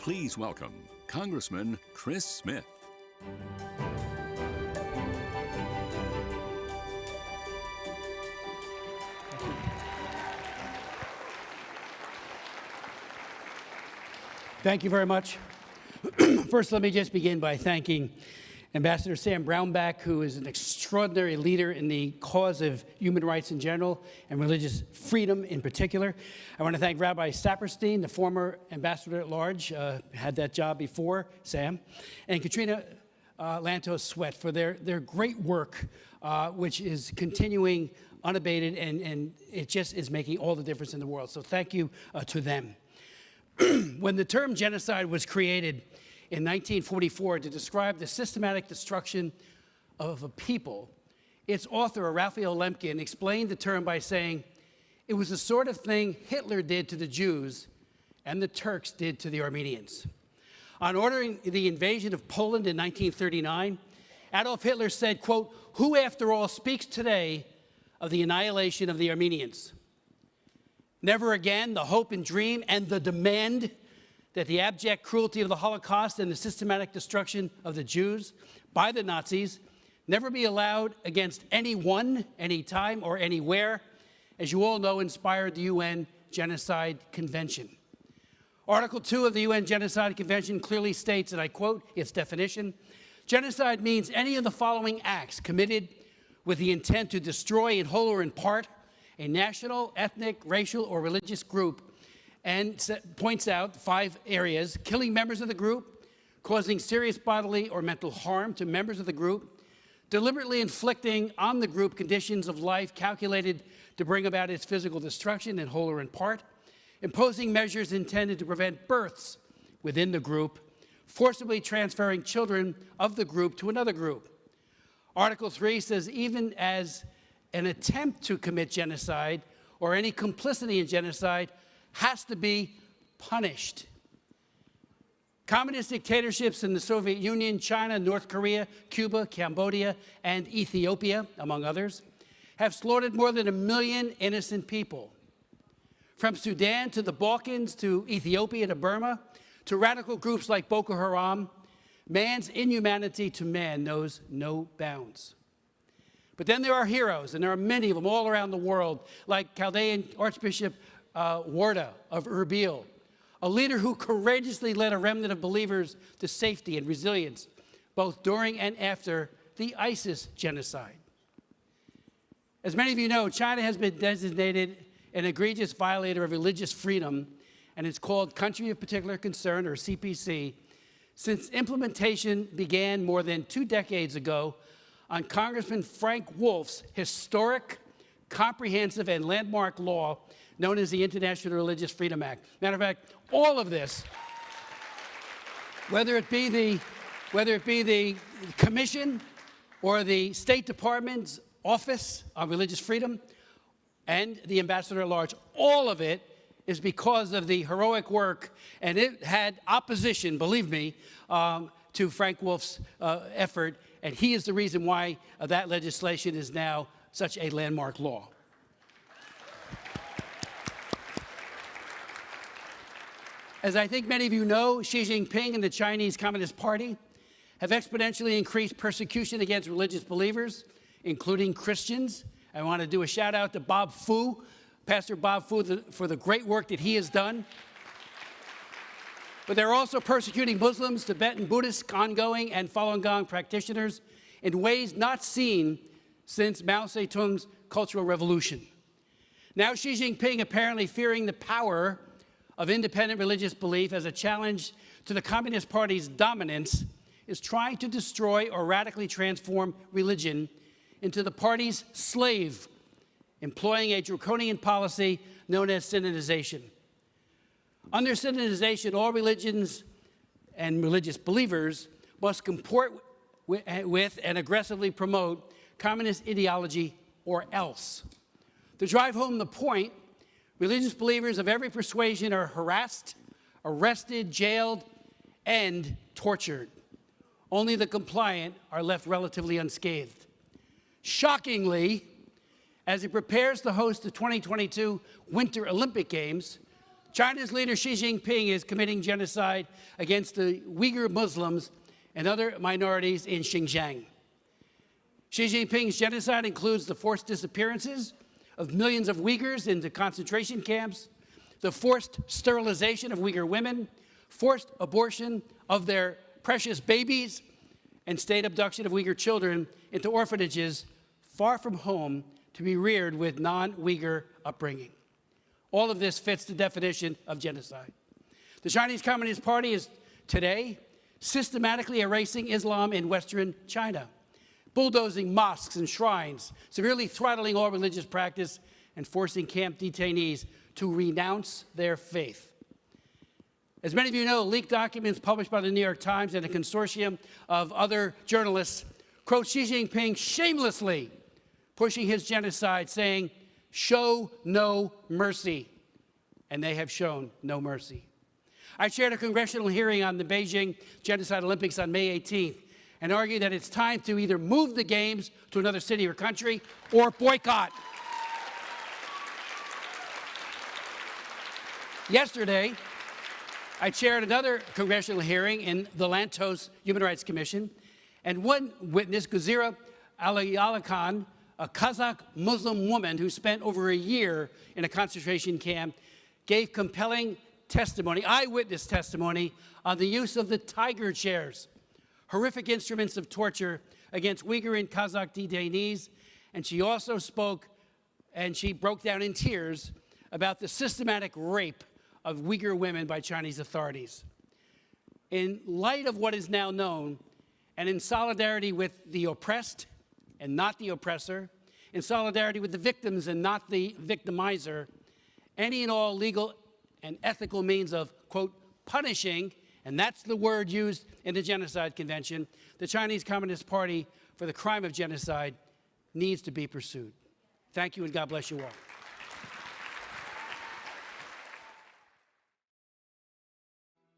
Please welcome Congressman Chris Smith. Thank you very much. First, let me just begin by thanking Ambassador Sam Brownback, who is an extraordinary leader in the cause of human rights in general and religious freedom in particular. I want to thank Rabbi Saperstein, the former ambassador at large, had that job before Sam, and Katrina Lantos Sweat for their great work, which is continuing unabated, and it just is making all the difference in the world. So thank you to them. When the term genocide was created in 1944 to describe the systematic destruction of a people, its author, Raphael Lemkin, explained the term by saying, it was the sort of thing Hitler did to the Jews and the Turks did to the Armenians. On ordering the invasion of Poland in 1939, Adolf Hitler said, quote, "Who after all speaks today of the annihilation of the Armenians? Never again the hope and dream and the demand that the abject cruelty of the Holocaust and the systematic destruction of the Jews by the Nazis never be allowed against anyone, anytime, or anywhere, as you all know, inspired the UN Genocide Convention. Article 2 of the UN Genocide Convention clearly states, and I quote its definition, genocide means any of the following acts committed with the intent to destroy in whole or in part a national, ethnic, racial, or religious group, and points out 5 areas: killing members of the group, causing serious bodily or mental harm to members of the group, deliberately inflicting on the group conditions of life calculated to bring about its physical destruction in whole or in part, imposing measures intended to prevent births within the group, forcibly transferring children of the group to another group. Article 3 says even as an attempt to commit genocide or any complicity in genocide has to be punished. Communist dictatorships in the Soviet Union, China, North Korea, Cuba, Cambodia, and Ethiopia, among others, have slaughtered more than 1 million innocent people. From Sudan to the Balkans, to Ethiopia to Burma, to radical groups like Boko Haram, man's inhumanity to man knows no bounds. But then there are heroes, and there are many of them all around the world, like Chaldean Archbishop Warda of Erbil, a leader who courageously led a remnant of believers to safety and resilience, both during and after the ISIS genocide. As many of you know, China has been designated an egregious violator of religious freedom, and it's called Country of Particular Concern, or CPC, since implementation began more than 2 decades ago on Congressman Frank Wolf's historic, comprehensive, and landmark law known as the International Religious Freedom Act. Matter of fact, all of this, whether it be the Commission or the State Department's Office on Religious Freedom and the Ambassador at Large, all of it is because of the heroic work, and it had opposition, believe me, to Frank Wolf's effort, and he is the reason why that legislation is now such a landmark law. As I think many of you know, Xi Jinping and the Chinese Communist Party have exponentially increased persecution against religious believers, including Christians. I want to do a shout out to Bob Fu, Pastor Bob Fu, for the great work that he has done. But they're also persecuting Muslims, Tibetan Buddhists, ongoing, and Falun Gong practitioners in ways not seen since Mao Zedong's Cultural Revolution. Now Xi Jinping, apparently fearing the power of independent religious belief as a challenge to the Communist Party's dominance, is trying to destroy or radically transform religion into the party's slave, employing a draconian policy known as synodization. Under synodization, all religions and religious believers must comport with and aggressively promote communist ideology or else. To drive home the point, religious believers of every persuasion are harassed, arrested, jailed, and tortured. Only the compliant are left relatively unscathed. Shockingly, as it prepares to host the 2022 Winter Olympic Games, China's leader Xi Jinping is committing genocide against the Uyghur Muslims and other minorities in Xinjiang. Xi Jinping's genocide includes the forced disappearances of millions of Uyghurs into concentration camps, the forced sterilization of Uyghur women, forced abortion of their precious babies, and state abduction of Uyghur children into orphanages far from home to be reared with non-Uyghur upbringing. All of this fits the definition of genocide. The Chinese Communist Party is today systematically erasing Islam in Western China, bulldozing mosques and shrines, severely throttling all religious practice, and forcing camp detainees to renounce their faith. As many of you know, leaked documents published by the New York Times and a consortium of other journalists quote Xi Jinping shamelessly pushing his genocide, saying, "Show no mercy," and they have shown no mercy. I chaired a congressional hearing on the Beijing Genocide Olympics on May 18th and argued that it's time to either move the games to another city or country or boycott. Yesterday, I chaired another congressional hearing in the Lantos Human Rights Commission, and one witness, Guzira Alayalakan, a Kazakh Muslim woman who spent over a year in a concentration camp, gave compelling testimony, eyewitness testimony, on the use of the tiger chairs, horrific instruments of torture against Uyghur and Kazakh detainees. And she also spoke, and she broke down in tears, about the systematic rape of Uyghur women by Chinese authorities. In light of what is now known, and in solidarity with the oppressed and not the oppressor, in solidarity with the victims and not the victimizer, any and all legal and ethical means of, quote, punishing, and that's the word used in the Genocide Convention, the Chinese Communist Party for the crime of genocide needs to be pursued. Thank you, and God bless you all.